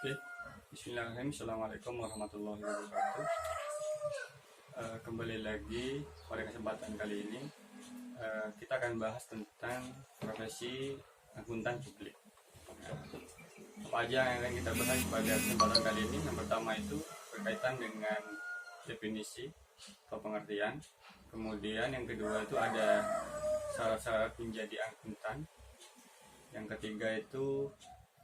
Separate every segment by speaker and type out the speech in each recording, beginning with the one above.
Speaker 1: Oke, Bismillahirrahmanirrahim. Assalamualaikum warahmatullahi wabarakatuh. Kembali lagi pada kesempatan kali ini kita akan bahas tentang profesi akuntan publik. Apa aja yang akan kita bahas pada kesempatan kali ini? Yang pertama itu berkaitan dengan definisi atau pengertian. Kemudian yang kedua itu ada syarat-syarat menjadi akuntan. Yang ketiga itu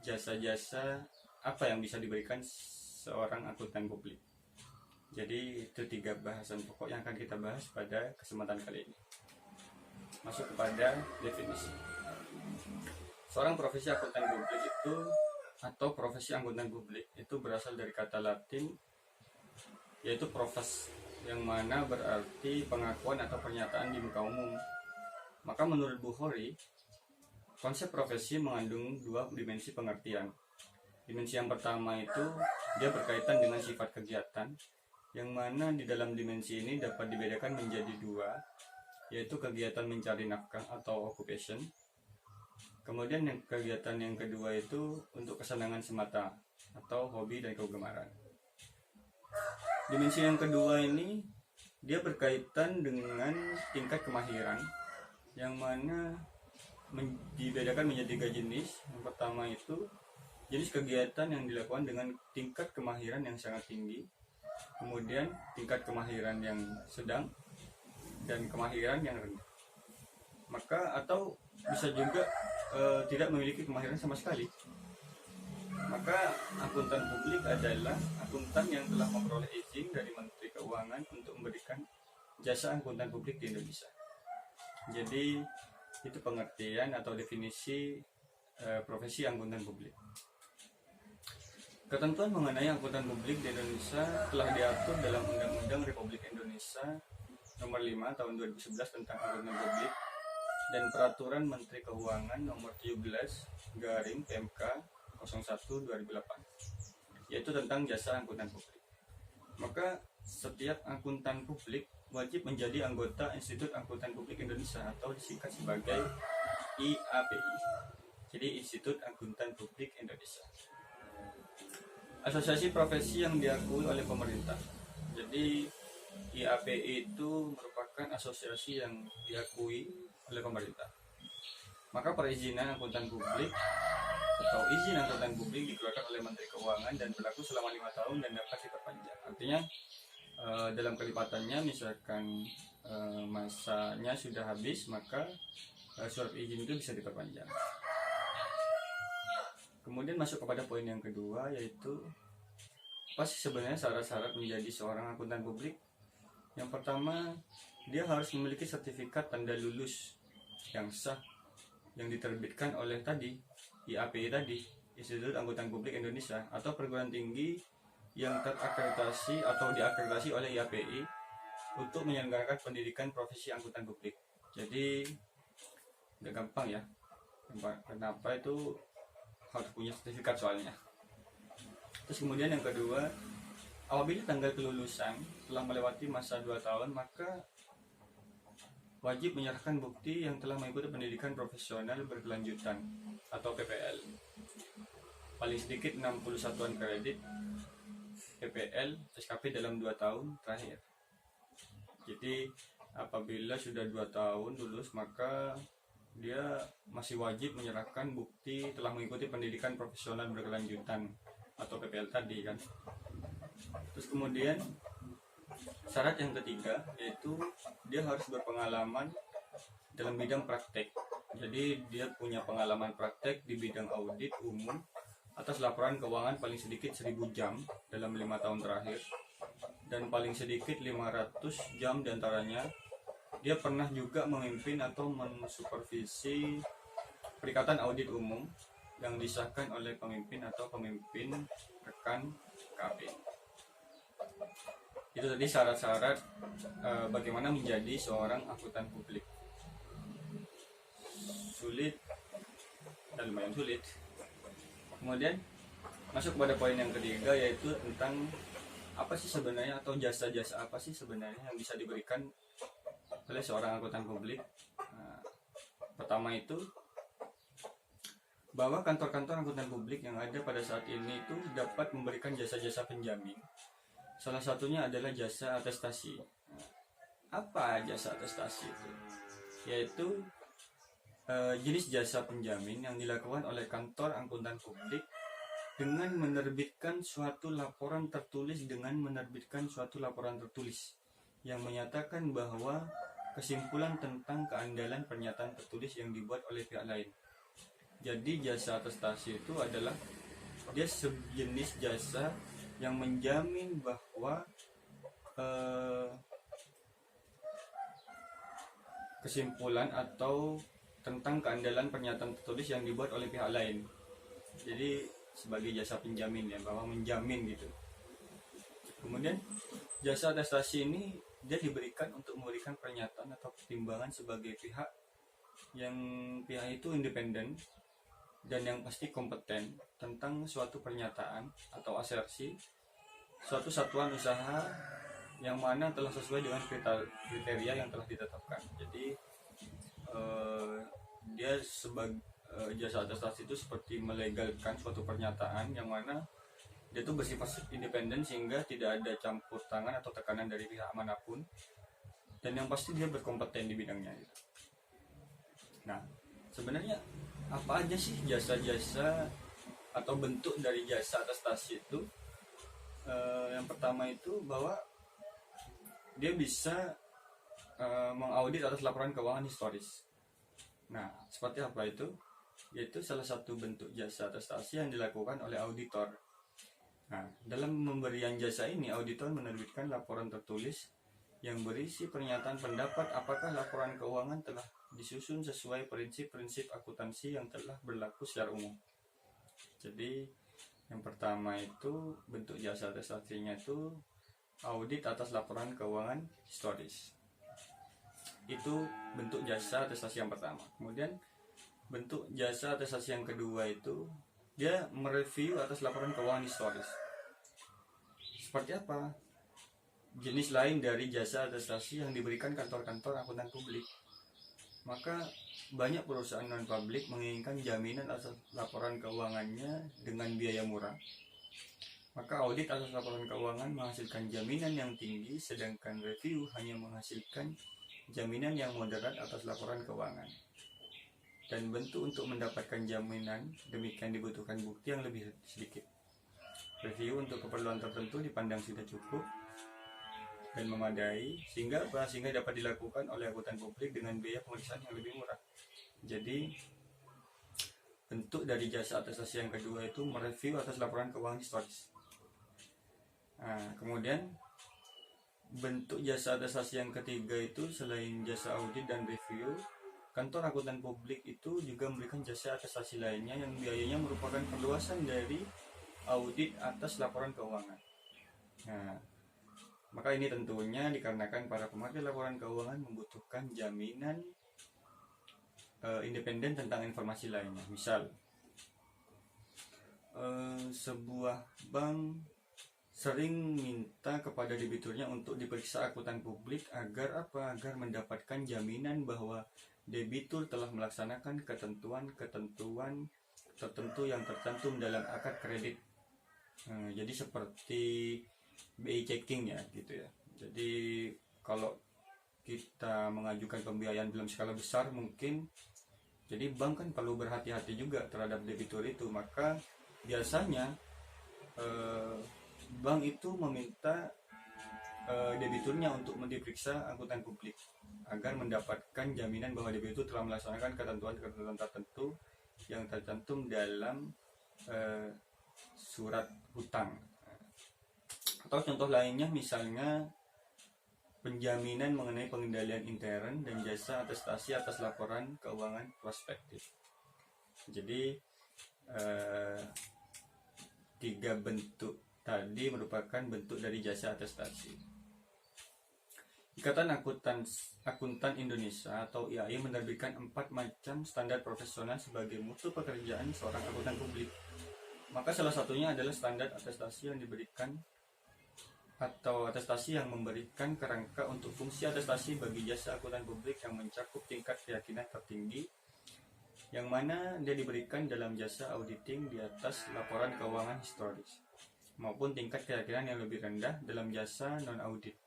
Speaker 1: jasa-jasa apa yang bisa diberikan seorang akuntan publik. Jadi itu 3 bahasan pokok yang akan kita bahas pada kesempatan kali ini. Masuk kepada definisi. Seorang profesi akuntan publik itu atau profesi akuntan publik itu berasal dari kata Latin yaitu profes, yang mana berarti pengakuan atau pernyataan di muka umum. Maka menurut Bukhari, konsep profesi mengandung 2 dimensi pengertian. Dimensi yang pertama itu dia berkaitan dengan sifat kegiatan, yang mana di dalam dimensi ini dapat dibedakan menjadi 2, yaitu kegiatan mencari nafkah atau occupation. Kemudian kegiatan yang kedua itu untuk kesenangan semata atau hobi dan kegemaran. Dimensi yang kedua ini dia berkaitan dengan tingkat kemahiran, yang mana dibedakan menjadi 3 jenis. Yang pertama itu jenis kegiatan yang dilakukan dengan tingkat kemahiran yang sangat tinggi, kemudian tingkat kemahiran yang sedang, dan kemahiran yang rendah. Maka atau bisa juga tidak memiliki kemahiran sama sekali. Maka akuntan publik adalah akuntan yang telah memperoleh izin dari Menteri Keuangan untuk memberikan jasa akuntan publik di Indonesia. Jadi itu pengertian atau definisi profesi akuntan publik. Ketentuan mengenai akuntan publik di Indonesia telah diatur dalam Undang-Undang Republik Indonesia Nomor 5 Tahun 2011 tentang akuntan publik dan Peraturan Menteri Keuangan Nomor 17/PMK 01/2008, yaitu tentang jasa akuntan publik. Maka setiap akuntan publik wajib menjadi anggota Institut Akuntan Publik Indonesia atau disingkat sebagai IAPI. Jadi Institut Akuntan Publik Indonesia. Asosiasi profesi yang diakui oleh pemerintah. Jadi IAPI itu merupakan asosiasi yang diakui oleh pemerintah. Maka perizinan akuntan publik atau izin akuntan publik dikeluarkan oleh Menteri Keuangan dan berlaku selama 5 tahun dan dapat diperpanjang. Artinya dalam kelipatannya misalkan masanya sudah habis, maka surat izin itu bisa diperpanjang. Kemudian masuk kepada poin yang kedua, yaitu apa sih sebenarnya syarat-syarat menjadi seorang akuntan publik. Yang pertama, dia harus memiliki sertifikat tanda lulus yang sah yang diterbitkan oleh tadi IAPI tadi, Institut Akuntan Publik Indonesia, atau perguruan tinggi yang terakreditasi atau diakreditasi oleh IAPI untuk menyelenggarakan pendidikan profesi akuntan publik. Jadi nggak gampang ya. Kenapa itu harus punya sertifikat soalnya. Terus kemudian yang kedua, apabila tanggal kelulusan telah melewati masa 2 tahun, maka wajib menyerahkan bukti yang telah mengikuti pendidikan profesional berkelanjutan atau PPL. Paling sedikit 60 satuan kredit PPL SKP dalam 2 tahun terakhir. Jadi apabila sudah 2 tahun lulus, maka dia masih wajib menyerahkan bukti telah mengikuti pendidikan profesional berkelanjutan atau PPL tadi kan. Terus kemudian syarat yang ketiga yaitu dia harus berpengalaman dalam bidang praktek. Jadi dia punya pengalaman praktek di bidang audit umum atas laporan keuangan paling sedikit 1000 jam dalam 5 tahun terakhir, dan paling sedikit 500 jam diantaranya dia pernah juga memimpin atau mensupervisi perikatan audit umum yang disahkan oleh pemimpin atau pemimpin rekan KP. Itu tadi syarat-syarat bagaimana menjadi seorang akuntan publik. Sulit dan lumayan sulit. Kemudian masuk kepada poin yang ketiga, yaitu tentang apa sih sebenarnya atau jasa-jasa apa sih sebenarnya yang bisa diberikan oleh seorang akuntan publik. Pertama itu bahwa kantor-kantor akuntan publik yang ada pada saat ini itu dapat memberikan jasa-jasa penjamin. Salah satunya adalah jasa atestasi. Apa jasa atestasi itu? Yaitu jenis jasa penjamin yang dilakukan oleh kantor akuntan publik dengan menerbitkan suatu laporan tertulis yang menyatakan bahwa kesimpulan tentang keandalan pernyataan tertulis yang dibuat oleh pihak lain. Jadi jasa atestasi itu adalah dia sejenis jasa yang menjamin bahwa kesimpulan atau tentang keandalan pernyataan tertulis yang dibuat oleh pihak lain. Jadi sebagai jasa penjamin ya, bahwa menjamin gitu. Kemudian jasa atestasi ini dia diberikan untuk memberikan pernyataan atau pertimbangan sebagai pihak itu independen dan yang pasti kompeten tentang suatu pernyataan atau asersi suatu satuan usaha yang mana telah sesuai dengan kriteria yang telah ditetapkan. Jadi dia sebagai jasa atestasi itu seperti melegalkan suatu pernyataan yang mana dia itu bersifat independen sehingga tidak ada campur tangan atau tekanan dari pihak manapun, dan yang pasti dia berkompeten di bidangnya. Nah, sebenarnya apa aja sih jasa-jasa atau bentuk dari jasa atestasi itu? Yang pertama itu bahwa dia bisa mengaudit atas laporan keuangan historis. Nah, seperti apa itu? Yaitu salah satu bentuk jasa atestasi yang dilakukan oleh auditor. Nah, dalam pemberian jasa ini, auditor menerbitkan laporan tertulis yang berisi pernyataan pendapat apakah laporan keuangan telah disusun sesuai prinsip-prinsip akuntansi yang telah berlaku secara umum. Jadi, yang pertama itu bentuk jasa atestasinya itu audit atas laporan keuangan historis. Itu bentuk jasa atestasi yang pertama. Kemudian bentuk jasa atestasi yang kedua itu dia mereview atas laporan keuangan historis. Seperti apa jenis lain dari jasa atestasi yang diberikan kantor-kantor akuntan publik? Maka banyak perusahaan non-publik menginginkan jaminan atas laporan keuangannya dengan biaya murah. Maka audit atas laporan keuangan menghasilkan jaminan yang tinggi, sedangkan review hanya menghasilkan jaminan yang moderat atas laporan keuangan. Dan bentuk untuk mendapatkan jaminan demikian dibutuhkan bukti yang lebih sedikit. Review untuk keperluan tertentu dipandang sudah cukup dan memadai sehingga dapat dilakukan oleh akuntan publik dengan biaya pemeriksaan yang lebih murah. Jadi bentuk dari jasa atestasi yang kedua itu mereview atas laporan keuangan historis. Nah, kemudian bentuk jasa atestasi yang ketiga itu selain jasa audit dan review, kantor akuntan publik itu juga memberikan jasa atestasi lainnya yang biayanya merupakan perluasan dari audit atas laporan keuangan. Nah, maka ini tentunya dikarenakan para pemakai laporan keuangan membutuhkan jaminan independen tentang informasi lainnya. Misal, sebuah bank sering minta kepada debiturnya untuk diperiksa akuntan publik agar mendapatkan jaminan bahwa debitur telah melaksanakan ketentuan-ketentuan tertentu yang tercantum dalam akad kredit. Jadi seperti BI checking ya gitu ya. Jadi kalau kita mengajukan pembiayaan dalam skala besar mungkin, jadi bank kan perlu berhati-hati juga terhadap debitur itu. Maka biasanya bank itu meminta debiturnya untuk diperiksa akuntan publik agar mendapatkan jaminan bahwa debitur telah melaksanakan ketentuan-ketentuan tertentu yang tercantum dalam surat hutang. Atau contoh lainnya misalnya penjaminan mengenai pengendalian intern dan jasa atestasi atas laporan keuangan prospektif. Jadi tiga bentuk tadi merupakan bentuk dari jasa atestasi. Ikatan Akuntan Indonesia atau IAI menerbitkan 4 macam standar profesional sebagai mutu pekerjaan seorang akuntan publik. Maka salah satunya adalah standar atestasi yang diberikan atau atestasi yang memberikan kerangka untuk fungsi atestasi bagi jasa akuntan publik yang mencakup tingkat keyakinan tertinggi yang mana dia diberikan dalam jasa auditing di atas laporan keuangan historis, maupun tingkat keyakinan yang lebih rendah dalam jasa non-audit.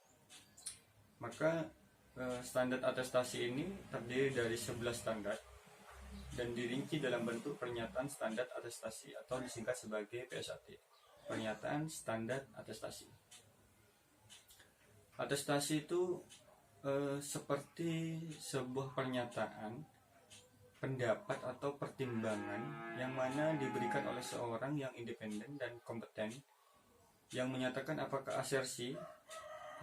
Speaker 1: Maka standar atestasi ini terdiri dari 11 standar dan dirinci dalam bentuk pernyataan standar atestasi atau disingkat sebagai PSAT, pernyataan standar atestasi. Atestasi itu seperti sebuah pernyataan, pendapat atau pertimbangan yang mana diberikan oleh seorang yang independen dan kompeten yang menyatakan apakah asersi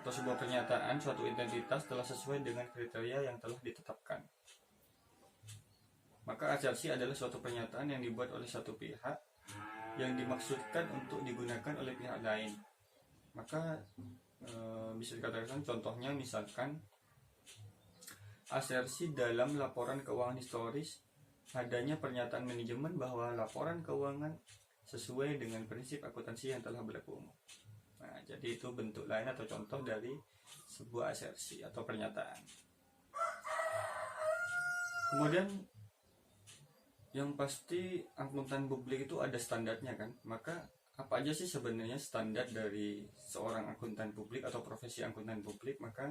Speaker 1: atau sebuah pernyataan suatu identitas telah sesuai dengan kriteria yang telah ditetapkan. Maka asersi adalah suatu pernyataan yang dibuat oleh satu pihak yang dimaksudkan untuk digunakan oleh pihak lain. Maka bisa dikatakan contohnya misalkan asersi dalam laporan keuangan historis adanya pernyataan manajemen bahwa laporan keuangan sesuai dengan prinsip akuntansi yang telah berlaku umum. Nah, jadi itu bentuk lain atau contoh dari sebuah asersi atau pernyataan. Kemudian yang pasti akuntan publik itu ada standarnya kan. Maka apa aja sih sebenarnya standar dari seorang akuntan publik atau profesi akuntan publik? Maka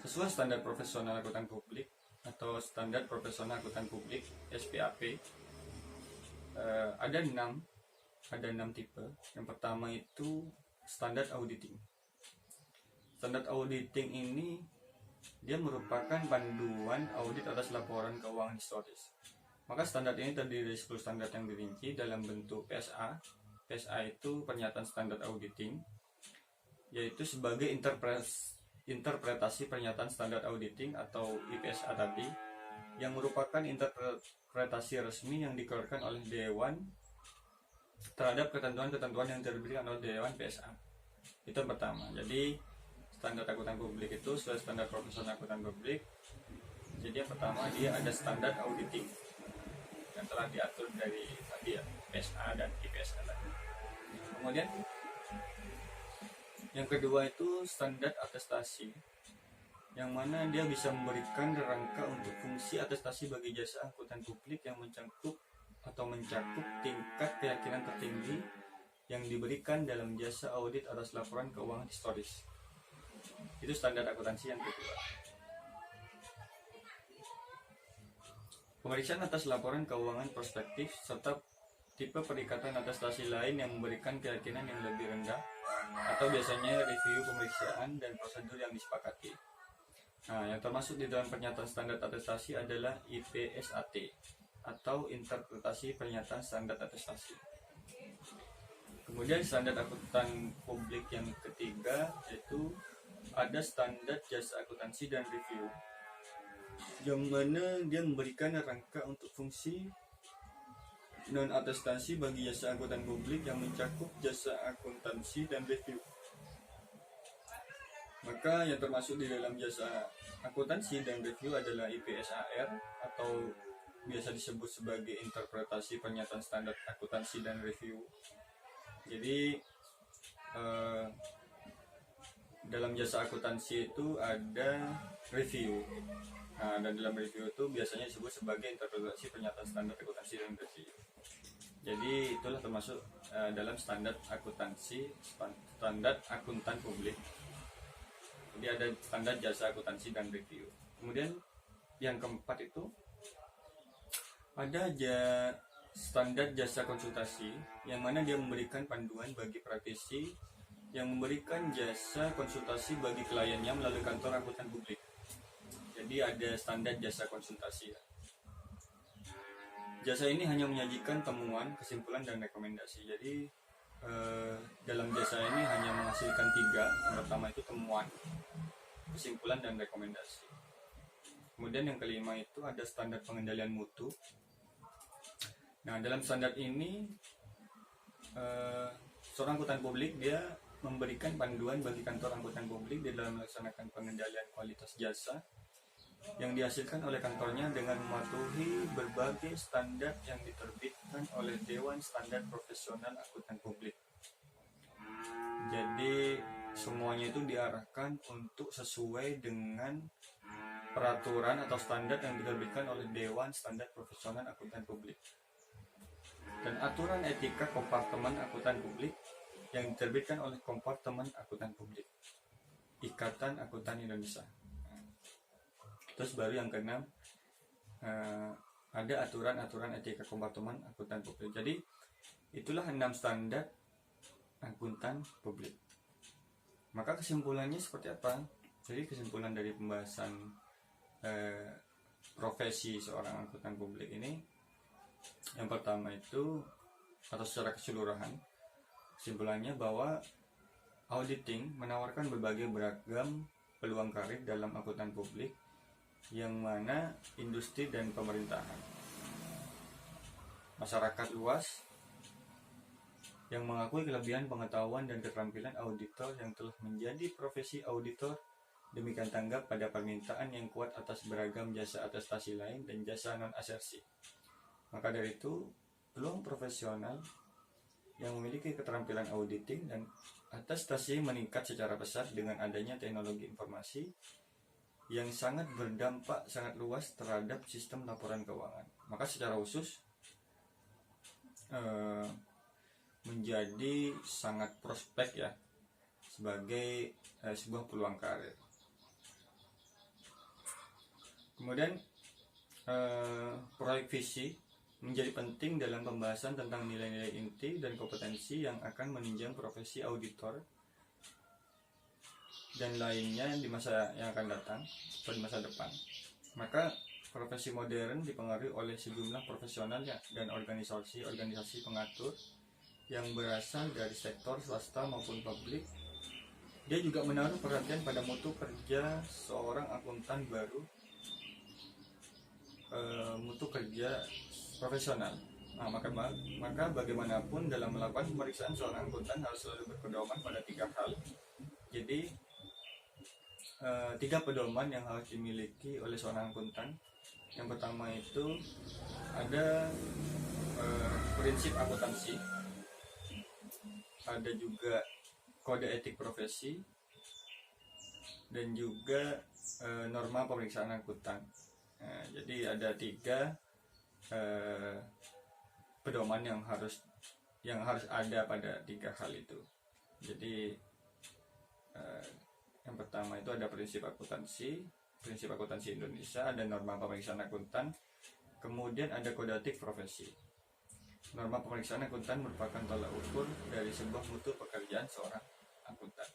Speaker 1: sesuai standar profesional akuntan publik atau standar profesional akuntan publik SPAP, ada 6 tipe. Yang pertama itu standar auditing. Standar auditing ini dia merupakan panduan audit atas laporan keuangan historis. Maka standar ini terdiri dari 10 standar yang dirinci dalam bentuk PSA. PSA itu pernyataan standar auditing, yaitu sebagai interpretasi pernyataan standar auditing atau IPSA tadi, yang merupakan interpretasi resmi yang dikeluarkan oleh Dewan terhadap ketentuan-ketentuan yang diberikan oleh Dewan PSA. Itu yang pertama. Jadi standar akuntan publik itu sesuai standar profesional akuntan publik. Jadi yang pertama dia ada standar auditing yang telah diatur dari tadi ya, PSA dan IPSA tadi. Kemudian yang kedua itu standar atestasi, yang mana dia bisa memberikan rangka untuk fungsi atestasi bagi jasa akuntan publik yang mencakup tingkat keyakinan tertinggi yang diberikan dalam jasa audit atas laporan keuangan historis. Itu standar akuntansi yang kedua. Pemeriksaan atas laporan keuangan prospektif serta tipe perikatan atestasi lain yang memberikan keyakinan yang lebih rendah, atau biasanya review pemeriksaan dan prosedur yang disepakati. Nah, yang termasuk di dalam pernyataan standar atestasi adalah IPSAT atau interpretasi pernyataan standar atestasi. Kemudian standar akuntan publik yang ketiga yaitu ada standar jasa akuntansi dan review, yang mana dia memberikan rangka untuk fungsi non atestasi bagi jasa akuntan publik yang mencakup jasa akuntansi dan review. Maka yang termasuk di dalam jasa akuntansi dan review adalah IPSAR atau biasa disebut sebagai interpretasi pernyataan standar akuntansi dan review. Jadi dalam jasa akuntansi itu ada review. Nah, dan dalam review itu biasanya disebut sebagai interpretasi pernyataan standar akuntansi dan review. Jadi itulah termasuk dalam standar akuntansi, standar akuntan publik. Jadi ada standar jasa akuntansi dan review. Kemudian yang keempat itu ada standar jasa konsultasi, yang mana dia memberikan panduan bagi praktisi yang memberikan jasa konsultasi bagi kliennya melalui kantor akuntan publik. Jadi ada standar jasa konsultasi. Jasa ini hanya menyajikan temuan, kesimpulan, dan rekomendasi. Jadi dalam jasa ini hanya menghasilkan 3. Yang pertama itu temuan, kesimpulan, dan rekomendasi. Kemudian yang kelima itu ada standar pengendalian mutu. Nah, dalam standar ini seorang akuntan publik dia memberikan panduan bagi kantor akuntan publik di dalam melaksanakan pengendalian kualitas jasa yang dihasilkan oleh kantornya dengan mematuhi berbagai standar yang diterbitkan oleh Dewan Standar Profesional Akuntan Publik. Jadi semuanya itu diarahkan untuk sesuai dengan peraturan atau standar yang diterbitkan oleh Dewan Standar Profesional Akuntan Publik, dan aturan etika kompartemen akuntan publik yang diterbitkan oleh Kompartemen Akuntan Publik, Ikatan Akuntan Indonesia. Terus baru yang keenam, ada aturan-aturan etika kompartemen akuntan publik. Jadi itulah 6 standar akuntan publik. Maka kesimpulannya seperti apa? Jadi kesimpulan dari pembahasan profesi seorang akuntan publik ini, yang pertama itu, atau secara keseluruhan, kesimpulannya bahwa auditing menawarkan berbagai beragam peluang karir dalam akuntan publik, yang mana industri dan pemerintahan, masyarakat luas yang mengakui kelebihan pengetahuan dan keterampilan auditor yang telah menjadi profesi auditor, demikian tanggap pada permintaan yang kuat atas beragam jasa atestasi lain dan jasa non-asersi. Maka dari itu, peluang profesional yang memiliki keterampilan auditing dan atestasi meningkat secara pesat dengan adanya teknologi informasi yang sangat berdampak sangat luas terhadap sistem laporan keuangan. Maka secara khusus menjadi sangat prospek ya, sebagai sebuah peluang karir. Kemudian proyek visi menjadi penting dalam pembahasan tentang nilai-nilai inti dan kompetensi yang akan menunjang profesi auditor dan lainnya di masa yang akan datang atau di masa depan. Maka profesi modern dipengaruhi oleh sejumlah profesional dan organisasi pengatur yang berasal dari sektor swasta maupun publik. Dia juga menaruh perhatian pada mutu kerja seorang akuntan baru, mutu kerja profesional. Nah, maka bagaimanapun dalam melakukan pemeriksaan seorang akuntan harus selalu berpedoman pada 3 hal. Jadi 3 pedoman yang harus dimiliki oleh seorang akuntan. Yang pertama itu ada prinsip akuntansi, ada juga kode etik profesi, dan juga norma pemeriksaan akuntan. Jadi ada 3 pedoman yang harus ada pada 3 hal itu. Jadi yang pertama itu ada prinsip akuntansi Indonesia, ada norma pemeriksaan akuntan, kemudian ada kode etik profesi. Norma pemeriksaan akuntan merupakan tolak ukur dari sebuah mutu pekerjaan seorang akuntan.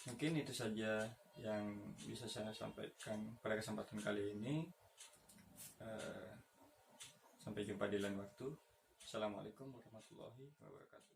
Speaker 1: Mungkin itu saja yang bisa saya sampaikan pada kesempatan kali ini. Sampai jumpa di lain waktu. Assalamualaikum warahmatullahi wabarakatuh.